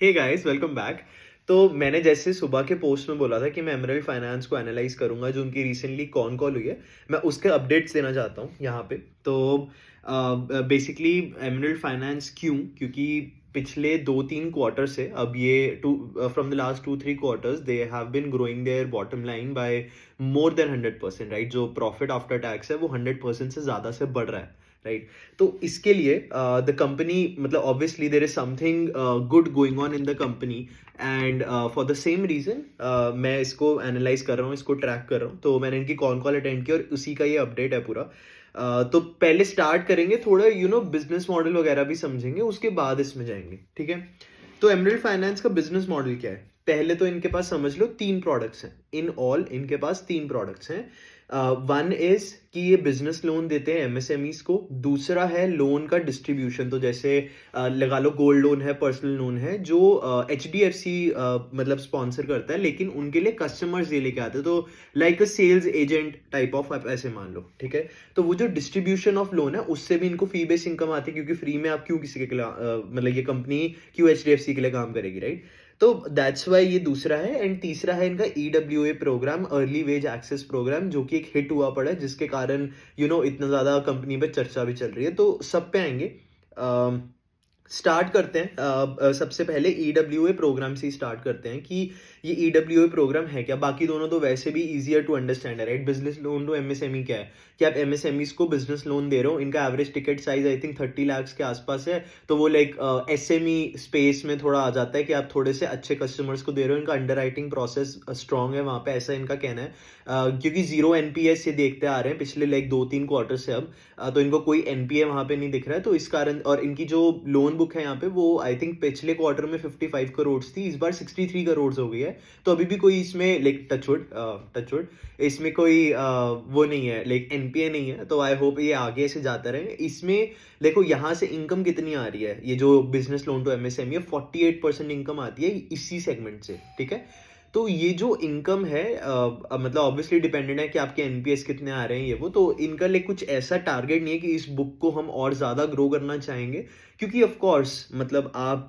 Hey guys welcome back. तो मैंने जैसे सुबह के पोस्ट में बोला था कि मैं एमराल्ड फाइनेंस को एनालाइज करूंगा जो उनकी रिसेंटली कॉन कॉल हुई है। मैं उसके अपडेट्स देना चाहता हूँ यहाँ पे। तो बेसिकली एमराल्ड फाइनेंस क्योंकि पिछले 2-3 क्वार्टर से अब ये to from the last 2-3 quarters they have been growing their bottom line by more than 100%, right. जो प्रॉफिट आफ्टर टैक्स है वो 100% से ज़्यादा से बढ़ रहा है, राइट। तो इसके लिए द कंपनी मतलब obviously there is something good going on in the company and for the same reason मैं इसको एनालाइज कर रहा हूँ, इसको ट्रैक कर रहा हूँ। तो मैंने इनकी कॉल अटेंड की और उसी का ये अपडेट है पूरा। तो पहले स्टार्ट करेंगे थोड़ा बिजनेस मॉडल वगैरह भी समझेंगे, उसके बाद इसमें जाएंगे, ठीक है। तो एमराल्ड फाइनेंस का बिजनेस मॉडल क्या है? पहले तो इनके पास समझ लो 3 प्रोडक्ट्स हैं। इन ऑल इनके पास 3 प्रोडक्ट्स हैं। वन इज कि ये बिजनेस लोन देते हैं एमएसएमईज को। दूसरा है लोन का डिस्ट्रीब्यूशन। तो जैसे लगा लो गोल्ड लोन है, पर्सनल लोन है, जो एचडीएफसी मतलब स्पॉन्सर करता है, लेकिन उनके लिए कस्टमर्स ये लेके आते हैं। तो like a sales agent type of आप ऐसे मान लो, ठीक है। तो वो जो डिस्ट्रीब्यूशन ऑफ लोन है उससे भी इनको फी बेस इनकम आती है, क्योंकि फ्री में आप क्यों किसी के लिए मतलब ये कंपनी क्यों एचडीएफसी के लिए काम करेगी, राइट। तो दैट्स वाई ये दूसरा है। एंड तीसरा है इनका EWA programme, early wage access programme, जो कि एक हिट हुआ पड़ा है, जिसके कारण इतना ज्यादा कंपनी पे चर्चा भी चल रही है। तो सब पे आएंगे। स्टार्ट करते हैं। सबसे पहले ईडब्ल्यूए प्रोग्राम से स्टार्ट करते हैं कि ये ईडब्ल्यूए प्रोग्राम है क्या। बाकी दोनों तो वैसे भी इजियर टू अंडरस्टैंड है, right. Business loan to MSME क्या है कि आप एमएसएमईज को बिजनेस लोन दे रहे हो। इनका average ticket size I think 30 lakh के आसपास है। तो वो लाइक एसएमई स्पेस में थोड़ा आ जाता है कि आप थोड़े से अच्छे कस्टमर्स को दे रहे हो। इनका अंडर राइटिंग प्रोसेस स्ट्रॉन्ग है वहाँ पे, ऐसा इनका कहना है। क्योंकि जीरो एनपीएस ये देखते आ रहे हैं पिछले लाइक 2-3 क्वार्टर से अब। तो इनको कोई एनपीए वहाँ पे नहीं दिख रहा है, तो इस कारण। और इनकी जो लोन बुक है यहाँ पे वो आई थिंक पिछले क्वार्टर में 55 करोड़ थी, इस बार 63 करोड़ हो गई है। तो अभी भी कोई इसमें लाइक टचवुड इसमें कोई वो नहीं है, लाइक एनपीए नहीं है। तो आई होप ये आगे से जाता रहे इसमें। देखो यहाँ से इनकम कितनी आ रही है, ये जो business loan to MSME 48% income आती है इसी सेगमेंट से, ठीक है। तो ये जो इनकम है मतलब ऑब्वियसली डिपेंडेंट है कि आपके एनपीएस कितने आ रहे हैं ये वो। तो इनका लिए कुछ ऐसा टारगेट नहीं है कि इस बुक को हम और ज्यादा ग्रो करना चाहेंगे, क्योंकि ऑफ कोर्स मतलब आप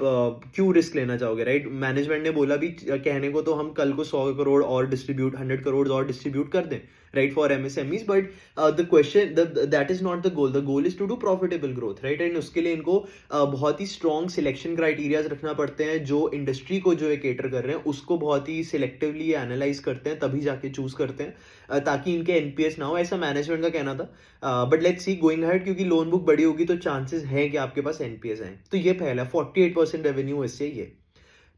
क्यों रिस्क लेना चाहोगे, राइट। मैनेजमेंट ने बोला भी कहने को तो हम कल को 100 करोड़ और डिस्ट्रीब्यूट 100 करोड़ और डिस्ट्रीब्यूट कर दें, right, for MSMEs. But the question that is not the goal is to do profitable growth, right. And उसके लिए इनको बहुत ही स्ट्रॉन्ग सिलेक्शन क्राइटेरियाज रखना पड़ते हैं। जो इंडस्ट्री को जो केटर कर रहे हैं उसको बहुत ही सिलेक्टिवली एनालाइज करते हैं, तभी जाके चूज करते हैं ताकि इनके एनपीएस ना हो, ऐसा मैनेजमेंट का कहना था। But let's see going ahead, क्योंकि लोन बुक बड़ी होगी तो चांसेस है कि आपके पास एनपीएस आए। तो ये पहला 48% रेवेन्यू इससे ये।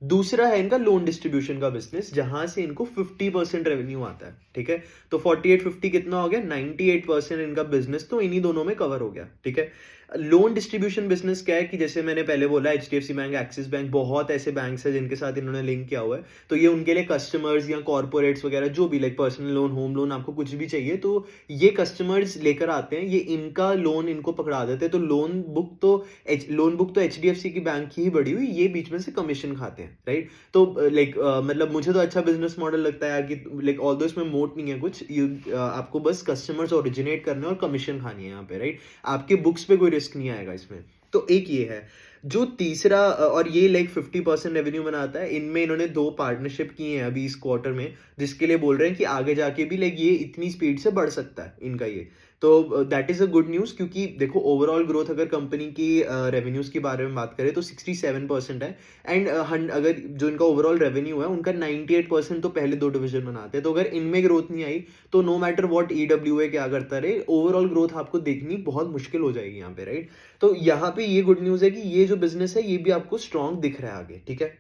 दूसरा है इनका लोन डिस्ट्रीब्यूशन का बिजनेस, जहां से इनको 50% रेवेन्यू आता है, ठीक है। तो 48-50 कितना हो गया, 98% इनका बिजनेस तो इन्हीं दोनों में कवर हो गया, ठीक है। लोन डिस्ट्रीब्यूशन बिजनेस क्या है कि जैसे मैंने पहले बोला, एचडीएफसी बैंक, एक्सिस बैंक, बहुत ऐसे बैंक्स हैं जिनके साथ इन्होंने लिंक किया हुआ है। तो ये उनके लिए कस्टमर्स या कॉर्पोरेट्स वगैरह जो भी like personal loan, home loan, आपको कुछ भी चाहिए तो ये कस्टमर्स लेकर आते हैं, ये इनका लोन इनको पकड़ा देते हैं। तो लोन बुक तो एचडीएफसी की बैंक की ही बड़ी हुई, ये बीच में से कमीशन खाते हैं, राइट। तो लाइक मतलब मुझे तो अच्छा बिजनेस मॉडल लगता है यार कि लाइक ऑल्दो इसमें मोट नहीं है कुछ, आपको बस कस्टमर्स ओरिजिनेट करने और कमीशन खानी है यहाँ पे, राइट। आपके बुक्स पे कोई रिस्क नहीं आएगा इसमें। तो एक ये है। जो तीसरा और ये लाइक 50% रेवेन्यू बनाता है। इनमें इन्होंने 2 पार्टनरशिप की हैं अभी इस क्वार्टर में, जिसके लिए बोल रहे हैं कि आगे जाके भी लाइक ये इतनी स्पीड से बढ़ सकता है इनका ये। तो that is a good news, क्योंकि देखो ओवरऑल ग्रोथ अगर कंपनी की रेवेन्यूज के बारे में बात करें तो 67% है। एंड अगर जो इनका ओवरऑल रेवेन्यू है उनका 98% तो पहले 2 डिवीजन बनाते हैं। तो अगर इनमें ग्रोथ नहीं आई तो नो मैटर व्हाट ईडब्ल्यूए क्या करता रहे, ओवरऑल ग्रोथ आपको देखनी बहुत मुश्किल हो जाएगी यहाँ पे, राइट। तो यहाँ पे ये गुड न्यूज है कि ये जो बिजनेस है ये भी आपको स्ट्रॉन्ग दिख रहा है आगे, ठीक है।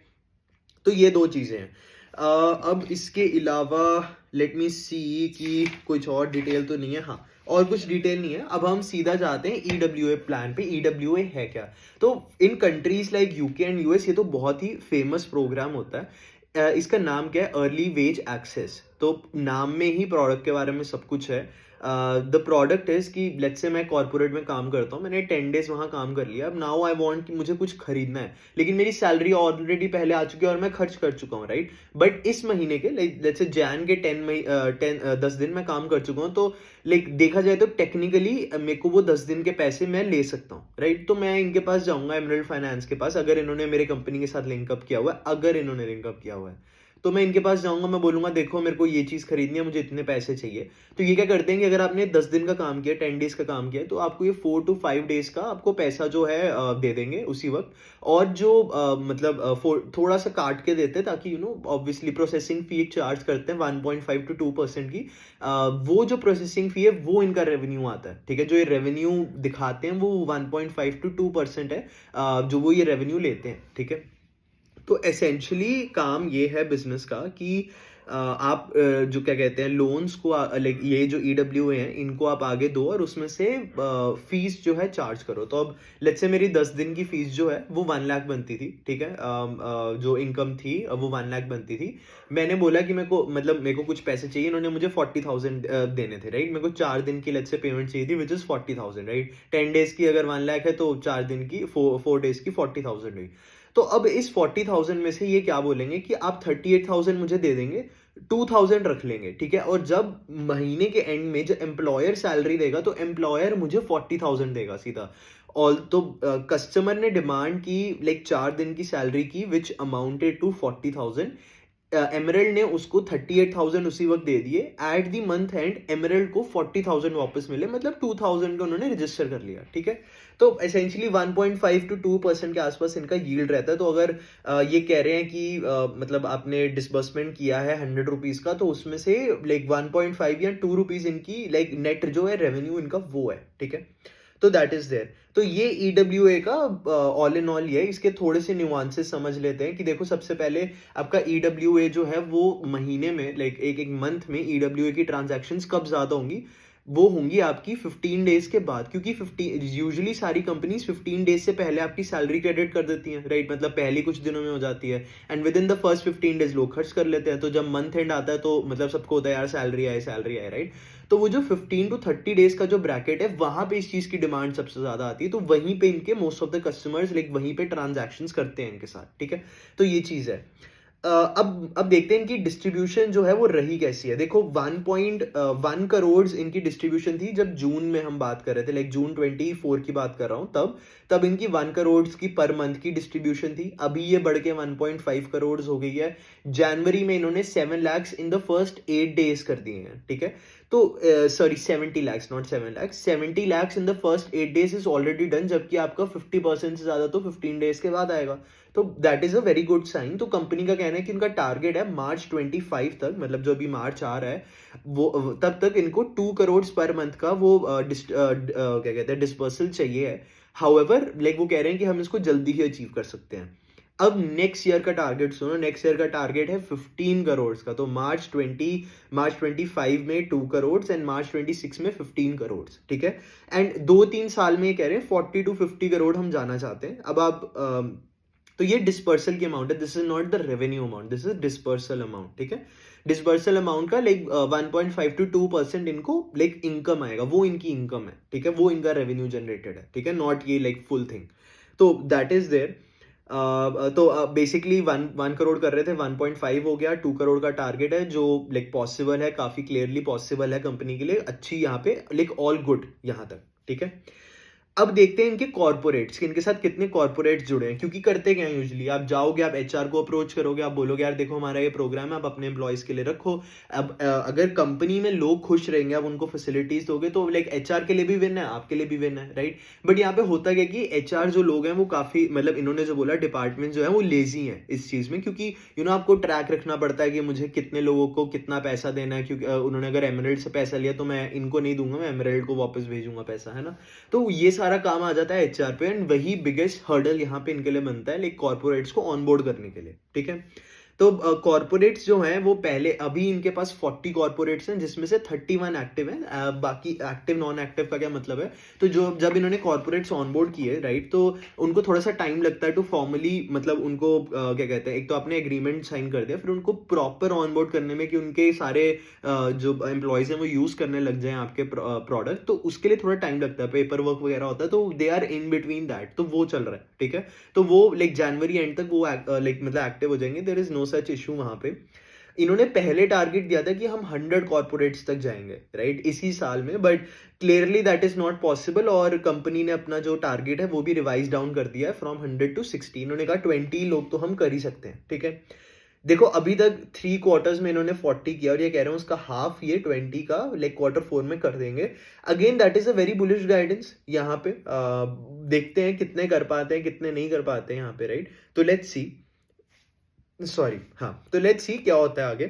तो ये 2 चीजें हैं। अब इसके अलावा लेट मी सी कि कुछ और डिटेल तो नहीं है। हाँ, और कुछ डिटेल नहीं है। अब हम सीधा जाते हैं ईडब्ल्यूए प्लान पे। ईडब्ल्यूए है क्या? तो इन countries like UK and US ये तो बहुत ही फेमस प्रोग्राम होता है। इसका नाम क्या है? Early wage access. तो नाम में ही प्रोडक्ट के बारे में सब कुछ है। द प्रोडक्ट इज़ कि लेट्स से मैं कॉर्पोरेट में काम करता हूँ, मैंने 10 डेज़ वहाँ काम कर लिया, अब नाउ आई वांट कि मुझे कुछ खरीदना है, लेकिन मेरी सैलरी ऑलरेडी पहले आ चुकी है और मैं खर्च कर चुका हूँ, राइट? बट इस महीने के लाइक लेट्स से जैन के 10 दिन मैं काम कर चुका हूँ, तो लाइक देखा जाए तो टेक्निकली मेरे को वो 10 दिन के पैसे मैं ले सकता हूँ, राइट? तो मैं इनके पास जाऊँगा, एमराल्ड फाइनेंस के पास, अगर इन्होंने मेरे कंपनी के साथ लिंकअप किया हुआ है, अगर इन्होंने लिंकअप किया हुआ है, तो मैं इनके पास जाऊँगा, मैं बोलूँगा देखो मेरे को ये चीज़ खरीदनी है, मुझे इतने पैसे चाहिए। तो ये क्या करते हैं कि अगर आपने 10 दिन का काम किया, 10 डेज़ का काम किया, तो आपको ये 4 टू 5 डेज़ का आपको पैसा जो है दे देंगे उसी वक़्त। और जो मतलब थोड़ा सा काट के देते हैं, ताकि ऑब्वियसली प्रोसेसिंग फ़ी एक चार्ज करते हैं 1.5 टू 2% की। वो जो प्रोसेसिंग फ़ी है वो इनका रेवेन्यू आता है, ठीक है? जो ये रेवेन्यू दिखाते हैं वो 1.5 टू 2% है, जो वो ये रेवेन्यू लेते हैं, ठीक है? तो एसेंशियली काम ये है बिजनेस का कि आप जो क्या कहते हैं लोन्स को लाइक ये जो ईडब्ल्यू हैं इनको आप आगे दो और उसमें से फीस जो है चार्ज करो। तो अब लेट्स से मेरी 10 दिन की फीस जो है वो 1 लाख बनती थी, ठीक है? जो इनकम थी वो 1 लाख बनती थी। मैंने बोला कि मेरे को कुछ पैसे चाहिए, इन्होंने मुझे 40,000 देने थे, राइट? मेरे को 4 दिन की लेट्स से पेमेंट चाहिए थी, विच इज़ 40,000, राइट? 10 डेज की अगर 1 लाख है तो 4 दिन की 4 डेज की 40,000 हुई। तो अब इस 40,000 में से ये क्या बोलेंगे कि आप 38,000 मुझे दे देंगे, 2,000 रख लेंगे, ठीक है? और जब महीने के एंड में जब एम्प्लॉयर सैलरी देगा तो एम्प्लॉयर मुझे 40,000 देगा सीधा। और तो कस्टमर ने डिमांड की लाइक 4 दिन की सैलरी की, विच अमाउंटेड टू 40,000। एमरल्ड ने उसको 38,000 उसी वक्त दे दिए। At the month and emerald को 40,000 वापस मिले, मतलब 2,000 का उन्होंने रजिस्टर कर लिया, ठीक है? तो एसेंशियली 1.5 टू 2% के आसपास इनका यील्ड रहता है। तो अगर ये कह रहे हैं कि मतलब आपने डिसबर्समेंट किया है 100 रुपीज़ का, तो उसमें से लाइक 1.5 या 2 रुपीज़ इनकी लाइक नेट जो है रेवेन्यू इनका वो है, ठीक है? तो दैट इज देयर। तो ये ईडब्ल्यूए का ऑल इन ऑल ये है। इसके थोड़े से न्यूआंसेस समझ लेते हैं कि देखो सबसे पहले आपका ईडब्ल्यूए जो है वो महीने में लाइक एक एक मंथ में ईडब्ल्यूए की ट्रांजैक्शंस कब ज्यादा होंगी, वो होंगी आपकी 15 डेज के बाद, क्योंकि 15 यूजुअली सारी कंपनीज 15 डेज से पहले आपकी सैलरी क्रेडिट कर देती हैं, राइट? मतलब पहले कुछ दिनों में हो जाती है and with in the first 15 days लोग खर्च कर लेते हैं। तो जब मंथ एंड आता है तो मतलब सबको होता है यार सैलरी आए, राइट? तो वो जो 15 टू 30 डेज का जो ब्रैकेट है वहां पे इस चीज की डिमांड सबसे ज्यादा आती है। तो वहीं पे इनके most of the customers like वहीं पे ट्रांजैक्शंस करते हैं इनके साथ, ठीक है? तो ये चीज है। अब देखते हैं इनकी डिस्ट्रीब्यूशन जो है वो रही कैसी है। देखो 1.1 करोड़ इनकी डिस्ट्रीब्यूशन थी जब जून में हम बात कर रहे थे, लाइक जून 24 की बात कर रहा हूँ, तब इनकी 1 करोड़ की पर मंथ की डिस्ट्रीब्यूशन थी। अभी ये बढ़ के 1.5 करोड़ हो गई है। जनवरी में इन्होंने 7 lakhs in the first 8 days कर दिए हैं, ठीक है? तो sorry 70 lakhs not 7 lakhs, 70 lakhs in the first 8 days is already done, जबकि आपका 50% से ज्यादा तो 15 डेज के बाद आएगा। तो that is a very good sign. तो कंपनी का कहना है कि उनका टारगेट है मार्च 25 तक, मतलब जो अभी मार्च आ रहा है वो तब तक इनको 2 करोड़ पर मंथ का वो क्या कहते हैं डिस्पर्सल चाहिए है। हाउएवर लाइक वो कह रहे हैं कि हम इसको जल्दी ही अचीव कर सकते हैं। अब नेक्स्ट ईयर का टारगेट सुनो, नेक्स्ट ईयर का टारगेट है 15 करोड़ का। तो मार्च 25 में 2 करोड़ एंड मार्च 26 में 15 करोड़, ठीक है? एंड 2-3 साल में ये कह रहे हैं 40 टू 50 करोड़ हम जाना चाहते हैं। अब आप तो ये डिस्पर्सल की अमाउंट है, this is not the revenue amount, this is dispersal amount, ठीक है? डिस्पर्सल अमाउंट का लाइक 1.5 टू 2% इनको लाइक इनकम आएगा, वो इनकी इनकम है, ठीक है? वो इनका रेवेन्यू जनरेटेड है, ठीक है? नॉट ये लाइक फुल थिंग। तो दैट इज देयर। तो बेसिकली 1 करोड़ कर रहे थे, 1.5 हो गया, 2 करोड़ का टारगेट है जो लाइक पॉसिबल है, काफी क्लियरली पॉसिबल है कंपनी के लिए। अच्छी यहाँ पे लाइक ऑल गुड यहाँ तक, ठीक है? अब देखते हैं इनके कॉर्पोरेट्स, इनके साथ कितने कॉर्पोरेट्स जुड़े हैं। क्योंकि करते क्या है यूजुअली, आप जाओगे, आप एचआर को अप्रोच करोगे, आप बोलोगे यार देखो हमारा ये प्रोग्राम है, आप अपने एम्प्लॉयज के लिए रखो। अब अगर कंपनी में लोग खुश रहेंगे, आप उनको फैसिलिटीज दोगे, तो लाइक एचआर के लिए भी विन है, आपके लिए भी विन है, राइट? बट यहाँ पे होता क्या कि एचआर जो लोग हैं वो काफी मतलब इन्होंने जो बोला डिपार्टमेंट जो है वो लेजी है इस चीज में, क्योंकि आपको ट्रैक रखना पड़ता है कि मुझे कितने लोगों को कितना पैसा देना है। क्योंकि उन्होंने अगर एमरल्ड से पैसा लिया तो मैं इनको नहीं दूंगा, मैं एमरल्ड को वापस भेजूंगा पैसा, है ना? तो ये सारा काम आ जाता है एचआर पे, एंड वही बिगेस्ट हर्डल यहाँ पे इनके लिए बनता है लाइक कॉर्पोरेट्स को ऑनबोर्ड करने के लिए, ठीक है? तो कॉर्पोरेट्स जो हैं वो पहले अभी इनके पास 40 कॉर्पोरेट्स हैं जिसमें से 31 एक्टिव हैं। बाकी एक्टिव नॉन एक्टिव का क्या मतलब है, तो जो जब इन्होंने कॉर्पोरेट्स ऑनबोर्ड किए राइट, तो उनको थोड़ा सा टाइम लगता है टू फॉर्मली, मतलब उनको क्या कहते हैं, एक तो आपने एग्रीमेंट साइन कर दिया, फिर उनको प्रॉपर ऑनबोर्ड करने में कि उनके सारे जो एम्प्लॉयज हैं वो यूज करने लग जाएं आपके प्रोडक्ट, तो उसके लिए थोड़ा टाइम लगता है, पेपर वर्क वगैरह होता है, तो they are in between that, तो वो चल रहा है। ठीक है, तो वो लाइक जनवरी एंड तक वो लाइक मतलब एक्टिव हो जाएंगे, there is no such issue वहां पे। इन्होंने पहले टारगेट दिया था कि हम 100 कॉर्पोरेट्स तक जाएंगे राइट इसी साल में, but clearly that is not possible, और कंपनी ने अपना जो टारगेट है वो भी रिवाइज डाउन कर दिया है फ्रॉम 100 to 60। इन्होंने कहा 20 लोग तो हम कर ही सकते हैं। ठीक है, देखो अभी तक 3 क्वार्टर्स में इन्होंने 40 किया, और ये कह रहे हैं उसका हाफ ये 20 का लाइक Q4 में कर देंगे। Again that is a very bullish guidance. यहाँ पे देखते हैं कितने कर पाते हैं कितने नहीं कर पाते हैं यहाँ पे राइट। तो लेट्स सी, सॉरी हाँ, तो लेट्स सी क्या होता है आगे।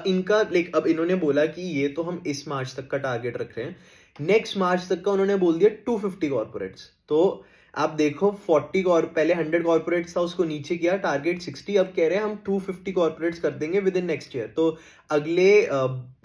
इनका लाइक अब इन्होंने बोला कि ये तो हम इस मार्च तक का टारगेट रख रहे हैं, नेक्स्ट मार्च तक का उन्होंने बोल दिया 250 कॉर्पोरेट्स। तो आप देखो 40 पहले 100 कॉर्पोरेट्स था, उसको नीचे किया, टारगेट 60, अब कह रहे हैं हम 250 कॉर्पोरेट्स कर देंगे विद इन नेक्स्ट ईयर। तो अगले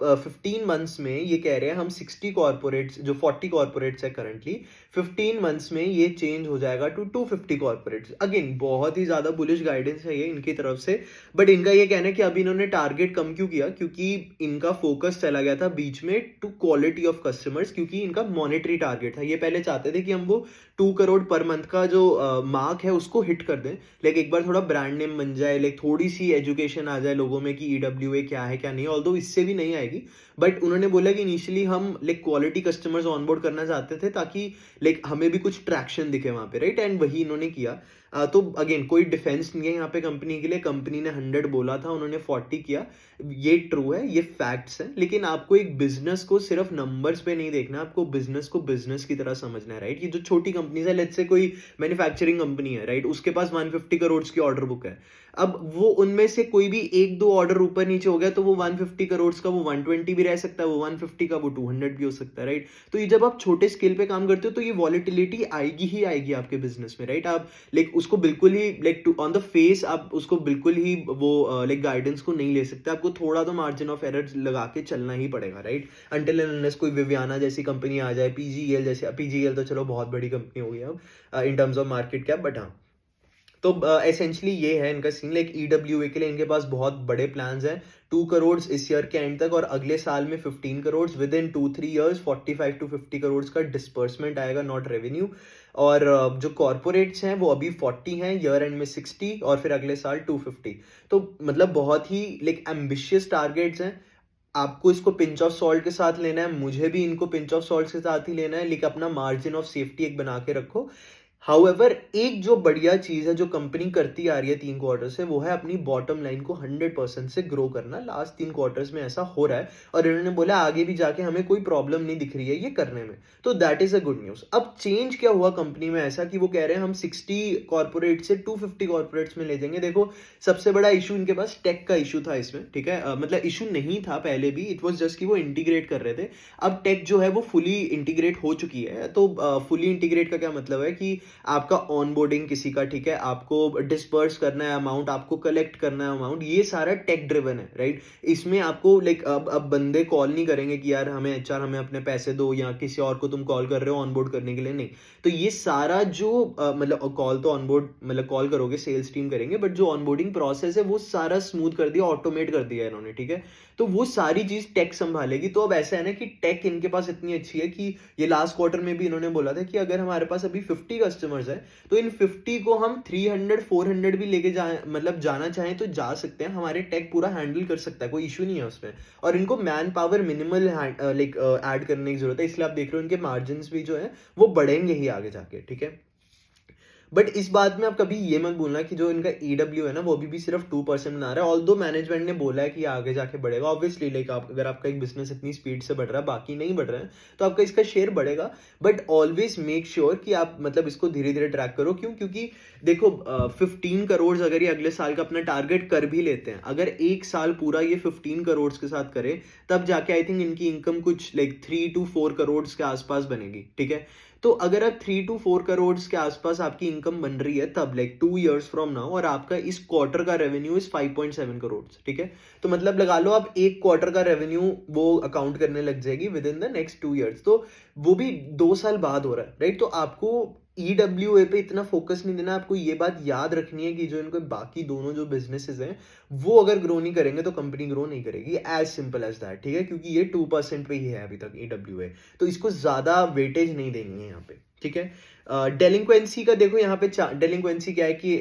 15 मंथ्स में ये कह रहे हैं हम 60 कॉर्पोरेट्स, जो 40 कॉर्पोरेट्स है करंटली, 15 मंथ्स में ये चेंज हो जाएगा टू 250 कॉर्पोरेट्स। अगेन बहुत ही ज्यादा बुलिश गाइडेंस है ये इनकी तरफ से, बट इनका ये कहना है कि अभी इन्होंने टारगेट कम क्यों किया, क्योंकि इनका फोकस चला गया था बीच में टू क्वालिटी ऑफ कस्टमर्स, क्योंकि इनका मॉनेटरी टारगेट था। ये पहले चाहते थे कि हम वो 2 करोड़ पर मंथ का जो मार्क है उसको हिट कर दें, लाइक एक बार थोड़ा ब्रांड नेम बन जाए, लाइक थोड़ी सी एजुकेशन आ जाए लोगों में कि EWA क्या है क्या नहीं, ऑल्दो इससे भी नहीं आएगी, बट उन्होंने बोला कि इनिशियली हम लाइक क्वालिटी कस्टमर्स ऑनबोर्ड करना चाहते थे ताकि लाइक हमें भी कुछ ट्रैक्शन दिखे वहां पे राइट, एंड वही इन्होंने किया। तो अगेन कोई डिफेंस नहीं है यहाँ पे कंपनी के लिए, कंपनी ने 100 बोला था, उन्होंने 40 किया, ये ट्रू है, ये फैक्ट्स हैं। लेकिन आपको एक बिजनेस को सिर्फ नंबर्स पे नहीं देखना, आपको बिजनेस को बिजनेस की तरह समझना है राइट। ये जो छोटी कंपनीज है, लेट्स से कोई मैन्युफैक्चरिंग कंपनी है राइट, उसके पास 150 करोड़ की ऑर्डर बुक है, अब वो उनमें से कोई भी 1-2 ऑर्डर ऊपर नीचे हो गया तो वो 150 करोड़ का वो 120 भी रह सकता है, वो 150 का वो 200 भी हो सकता है राइट। तो ये जब आप छोटे स्केल पे काम करते हो तो ये वॉलिटिलिटी आएगी ही आएगी आपके बिजनेस में राइट। आप लाइक उसको बिल्कुल ही लाइक ऑन द फेस आप उसको बिल्कुल ही वो लाइक गाइडेंस को नहीं ले सकते, आपको थोड़ा तो मार्जिन ऑफ एरर लगा के चलना ही पड़ेगा राइट, अंटिल एंड अनलेस कोई विवियाना जैसी कंपनी आ जाए, PGL जैसे, PGL तो चलो बहुत बड़ी कंपनी हो गई अब in terms of market cap, but हाँ। तो एसेंशली ये है इनका सीन, लाइक EWA के लिए इनके पास बहुत बड़े प्लान्स हैं, 2 करोड़ इस ईयर के एंड तक, और अगले साल में 15 crore, with in 2-3 years 45 to 50 crore का डिस्पर्समेंट आएगा, नॉट रेवेन्यू। और जो कॉर्पोरेट्स हैं वो अभी 40 हैं, ईयर एंड में 60, और फिर अगले साल 250। तो मतलब बहुत ही लाइक एम्बिशियस टारगेट्स हैं। आपको इसको पिंच ऑफ सॉल्ट के साथ लेना है, मुझे भी इनको पिंच ऑफ सॉल्ट के साथ ही लेना है, लेकिन अपना मार्जिन ऑफ सेफ्टी एक बना के रखो। हाउएवर एक जो बढ़िया चीज है जो कंपनी करती आ रही है 3 क्वार्टर से, वो है अपनी बॉटम लाइन को 100% से ग्रो करना। लास्ट 3 क्वार्टर्स में ऐसा हो रहा है, और इन्होंने बोला आगे भी जाके हमें कोई प्रॉब्लम नहीं दिख रही है ये करने में, तो that is a good news. अब चेंज क्या हुआ कंपनी में ऐसा कि वो कह रहे हैं हम 60 कॉर्पोरेट से 250 कॉर्पोरेट्स में ले जाएंगे। देखो सबसे बड़ा इशू इनके पास टेक का इशू था इसमें, ठीक है, मतलब इशू नहीं था पहले भी, इट वॉज जस्ट कि वो इंटीग्रेट कर रहे थे। अब टेक जो है वो फुली इंटीग्रेट हो चुकी है, तो फुली इंटीग्रेट का क्या मतलब है कि आपका ऑनबोर्डिंग किसी का, ठीक है, आपको डिस्पर्स करना है अमाउंट, आपको कलेक्ट करना है अमाउंट, ये सारा टेक ड्रिवन है राइट। इसमें आपको लाइक अब बंदे कॉल नहीं करेंगे कि यार हमें HR हमें अपने पैसे दो, या किसी और को तुम कॉल कर रहे हो ऑनबोर्ड करने के लिए, नहीं। तो ये सारा जो मतलब कॉल तो ऑनबोर्ड मतलब कॉल करोगे सेल्स टीम करेंगे, बट जो ऑनबोर्डिंग प्रोसेस है वो सारा स्मूथ कर दिया, ऑटोमेट कर दिया इन्होंने, ठीक है। तो वो सारी चीज टेक संभालेगी। तो अब ऐसा है ना कि टेक इनके पास इतनी अच्छी है कि ये लास्ट क्वार्टर में भी इन्होंने बोला था कि अगर हमारे पास अभी 50 कस्टमर्स है तो इन 50 को हम 300-400 भी लेके मतलब जाना चाहें तो जा सकते हैं, हमारे टेक पूरा हैंडल कर सकता है, कोई इशू नहीं है उसमें। और इनको man power minimal like add करने की जरूरत है, इसलिए आप देख रहे हो इनके मार्जिन भी जो है वो बढ़ेंगे ही आगे जाके, ठीक है। बट इस बात में आप कभी ये मत बोलना कि जो इनका EW है ना वो अभी भी सिर्फ 2% बना रहा है, ऑल्दो मैनेजमेंट ने बोला है कि आगे जाके बढ़ेगा। ऑब्वियसली लाइक आप अगर आपका एक बिजनेस इतनी स्पीड से बढ़ रहा है, बाकी नहीं बढ़ रहे हैं, तो आपका इसका शेयर बढ़ेगा। बट ऑलवेज मेक श्योर कि आप मतलब इसको धीरे धीरे ट्रैक करो। क्यों? क्योंकि देखो 15 करोड़ अगर ये अगले साल का अपना टारगेट कर भी लेते हैं, अगर एक साल पूरा ये 15 करोड़ के साथ करे, तब जाके आई थिंक इनकी इनकम कुछ लाइक 3 to 4 करोड़ के आसपास बनेगी, ठीक है। तो अगर आप 3 to 4 करोड़ के आसपास आपकी इनकम बन रही है तब लाइक 2 years फ्रॉम नाउ, और आपका इस क्वार्टर का रेवेन्यू इज 5.7 करोड़, ठीक है, तो मतलब लगा लो आप एक क्वार्टर का रेवेन्यू वो अकाउंट करने लग जाएगी with in the next 2 years, तो वो भी 2 साल बाद हो रहा है, राइट। तो आपको ईडब्ल्यूए पे इतना फोकस नहीं देना, आपको ये बात याद रखनी है कि जो इनको बाकी दोनों जो बिजनेसेस हैं वो अगर ग्रो नहीं करेंगे तो कंपनी ग्रो नहीं करेगी, एज सिंपल एज दैट, ठीक है, क्योंकि ये 2% पे ही है अभी तक ईडब्ल्यूए, तो इसको ज्यादा वेटेज नहीं देंगे यहाँ पे, ठीक है। डेलिंक्वेंसी का देखो यहाँ पे डेलिंक्वेंसी क्या है कि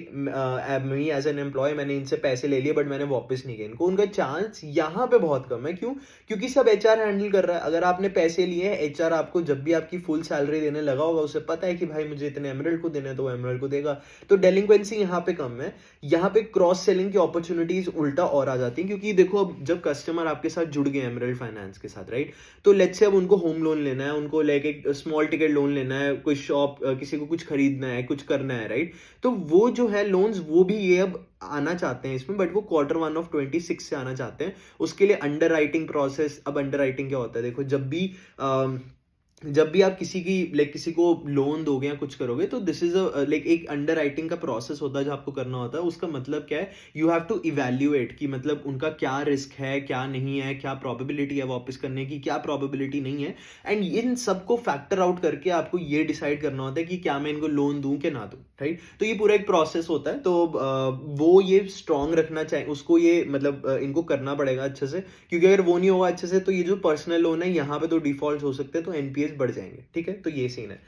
मी एज एन एम्प्लॉय मैंने इनसे पैसे ले लिए बट मैंने वापस नहीं किए इनको, उनका चांस यहाँ पे बहुत कम है। क्यों? क्योंकि सब एचआर हैंडल कर रहा है। अगर आपने पैसे लिए हैं, एचआर आपको जब भी आपकी फुल सैलरी देने लगा होगा उसे पता है कि भाई मुझे इतने एमरल्ड को देने, तो वो एमरल्ड को देगा। तो डेलिंक्वेंसी यहाँ पे कम है। यहाँ पे क्रॉस सेलिंग की अपॉर्चुनिटीज उल्टा और आ जाती हैं, क्योंकि देखो अब जब कस्टमर आपके साथ जुड़ गए एमरल्ड फाइनेंस के साथ, राइट, तो लेट्स से अब उनको होम लोन लेना है, उनको लाइक एक स्मॉल टिकट लोन लेना है, कोई शॉप, किसी को कुछ खरीदना है, कुछ करना है, राइट, तो वो जो है लोन्स वो भी ये अब आना चाहते हैं इसमें, बट वो Q1 of 26 से आना चाहते हैं। उसके लिए अंडर राइटिंग प्रोसेस, अब अंडर राइटिंग क्या होता है, देखो जब भी आप किसी को लोन दोगे या कुछ करोगे तो दिस इज लाइक एक अंडर राइटिंग का प्रोसेस होता है जो आपको करना होता है। उसका मतलब क्या है, यू हैव टू इवेल्युएट कि मतलब उनका क्या रिस्क है, क्या नहीं है, क्या प्रोबेबिलिटी है वापस करने की, क्या प्रोबेबिलिटी नहीं है, एंड इन सबको फैक्टर आउट करके आपको ये डिसाइड करना होता है कि क्या मैं इनको लोन दूं कि ना दूं, राइट। तो ये पूरा एक प्रोसेस होता है। तो वो ये स्ट्रांग रखना चाहिए, उसको ये मतलब इनको करना पड़ेगा अच्छे से, क्योंकि अगर वो नहीं होगा अच्छे से तो ये जो पर्सनल लोन है यहाँ पे तो डिफॉल्ट हो सकते हैं, तो एनपीएस बढ़ जाएंगे, ठीक है। तो ये सीन है।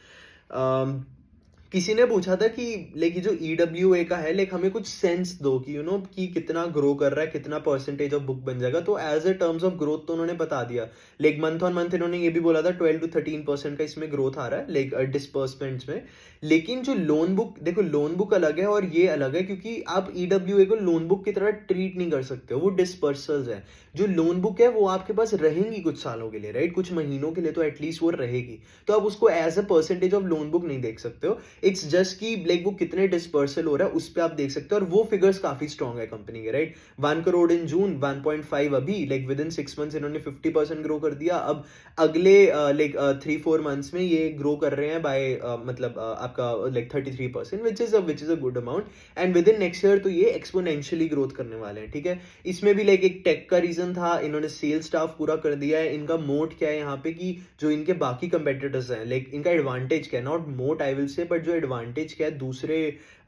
किसी ने पूछा था कि लाइक जो ईडब्ल्यूए का है, लाइक हमें कुछ सेंस दो कि कि कितना ग्रो कर रहा है, कितना परसेंटेज ऑफ बुक बन जाएगा। तो as a terms of growth तो उन्होंने बता दिया, लाइक मंथ ऑन मंथ इन्होंने ये भी बोला था 12 to 13% का इसमें ग्रोथ आ रहा है लाइक डिस्पर्समेंट्स में। लेकिन जो लोन बुक, देखो लोन बुक अलग है और ये अलग है, क्योंकि आप ईडब्ल्यूए को लोन बुक की तरह ट्रीट नहीं कर सकते हो, वो डिस्पर्सल्स है। जो लोन बुक है वो आपके पास रहेंगी कुछ सालों के लिए, राइट, कुछ महीनों के लिए तो एटलीस्ट वो रहेगी, तो आप उसको as a percentage of loan book नहीं देख सकते हो। इट्स जस्ट कि लाइक वो कितने डिस्पर्सल हो रहा है उस पर आप देख सकते हो, और वो फिगर्स काफी स्ट्रॉन्ग है कंपनी के, राइट। 1 करोड़ इन जून, 1.5 अभी, लाइक विद इन 6 months इन्होंने 50% ग्रो कर दिया। अब अगले लाइक 3-4 months में ये ग्रो कर रहे हैं बाय मतलब आपका like 33%, which is a good amount, and with in next year तो ये एक्सपोनेंशियली ग्रोथ करने वाले हैं, ठीक है। इसमें भी लाइक एक टेक का रीजन था, इन्होंने सेल्स स्टाफ पूरा कर दिया है। इनका मोट क्या है यहाँ पे कि जो इनके बाकी कंपेटिटर्स हैं, लाइक इनका एडवांटेज क्या है, नॉट मोट आई विल से, बट जो एडवांटेज क्या है दूसरे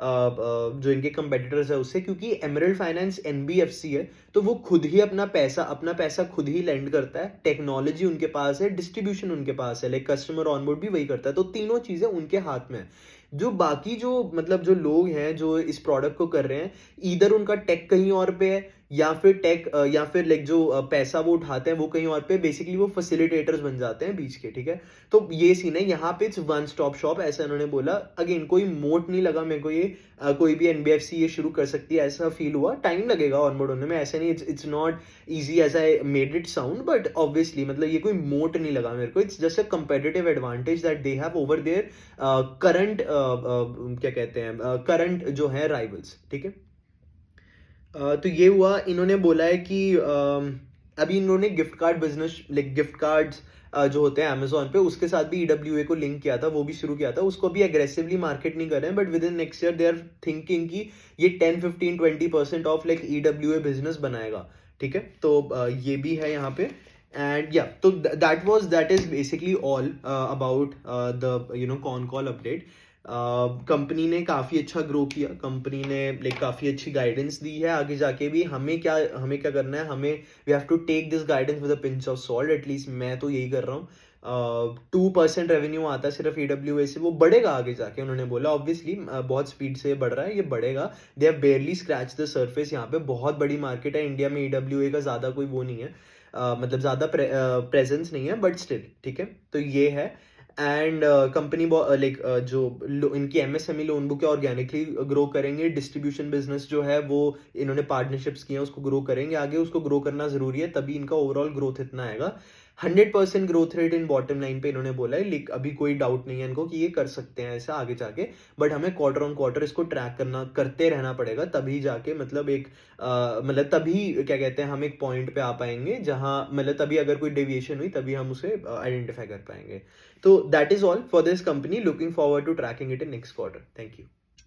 जो इनके कंपेटिटर्स है उससे, क्योंकि एमरल्ड फाइनेंस एनबीएफसी है, तो वो खुद ही अपना पैसा खुद ही लेंड करता है, टेक्नोलॉजी उनके पास है, डिस्ट्रीब्यूशन उनके पास है, लाइक कस्टमर ऑनबोर्ड भी वही करता है, तो तीनों चीजें उनके हाथ में है। जो बाकी जो मतलब जो लोग हैं जो इस प्रोडक्ट को कर रहे हैं, इधर उनका टेक कहीं और पे है, या फिर लाइक जो पैसा वो उठाते हैं वो कहीं और पे, बेसिकली वो फैसिलिटेटर्स बन जाते हैं बीच के, ठीक है। तो ये सीन है यहाँ पे, इट्स वन स्टॉप शॉप ऐसा इन्होंने बोला। अगेन कोई मोट नहीं लगा मेरे को ये, कोई भी एनबीएफसी ये शुरू कर सकती है ऐसा फील हुआ। टाइम लगेगा ऑनबोर्ड होने में, ऐसा नहीं, it's not easy as I made it sound, but obviously मतलब ये कोई मोट नहीं लगा मेरे को। It's just a competitive advantage that they have over their current, क्या कहते हैं, करंट जो है राइवल्स, ठीक है। तो ये हुआ। इन्होंने बोला है कि अभी इन्होंने gift card business, like gift cards जो होते हैं अमेजोन पे, उसके साथ भी ईडब्ल्यूए को लिंक किया था, वो भी शुरू किया था। उसको भी एग्रेसिवली मार्केट नहीं कर रहे हैं, but within next year they are thinking कि ये 10-15-20% ऑफ लाइक ईडब्ल्यूए बिजनेस बनाएगा, ठीक है। तो ये भी है यहाँ पे। एंड या तो that is basically all about the con call update. Company ने काफ़ी अच्छा ग्रो किया, कंपनी ने लाइक काफ़ी अच्छी गाइडेंस दी है। आगे जाके भी हमें क्या करना है, हमें we have to take this guidance with a pinch of salt. At least मैं तो यही कर रहा हूँ। 2% रेवेन्यू आता है सिर्फ ईडब्ल्यूए से, वो बढ़ेगा आगे जाके, उन्होंने बोला। ऑब्वियसली बहुत स्पीड से बढ़ रहा है, ये बढ़ेगा। They have बेयरली scratch the surface. यहाँ पे बहुत बड़ी मार्केट है इंडिया में, ईडब्ल्यूए का ज़्यादा कोई वो नहीं है, मतलब ज़्यादा प्रेजेंस नहीं है, बट स्टिल, ठीक है। तो ये है। एंड कंपनी लाइक जो इनकी एमएसएमई लोन बुक है ऑर्गेनिकली ग्रो करेंगे। डिस्ट्रीब्यूशन बिजनेस जो है वो इन्होंने पार्टनरशिप्स किए हैं, उसको ग्रो करेंगे आगे। उसको ग्रो करना जरूरी है, तभी इनका ओवरऑल ग्रोथ इतना आएगा। 100% growth rate in bottom line पे इन्होंने बोला है, अभी कोई डाउट नहीं है इनको कि ये कर सकते हैं ऐसा आगे जाके, बट हमें क्वार्टर ऑन क्वार्टर इसको ट्रैक करते रहना पड़ेगा, तभी जाके मतलब मतलब तभी क्या कहते हैं, हम एक पॉइंट पे आ पाएंगे जहां मतलब तभी अगर कोई डेविएशन हुई तभी हम उसे आइडेंटिफाई कर पाएंगे। तो that is all for this company, looking forward to tracking it in next quarter. Thank you.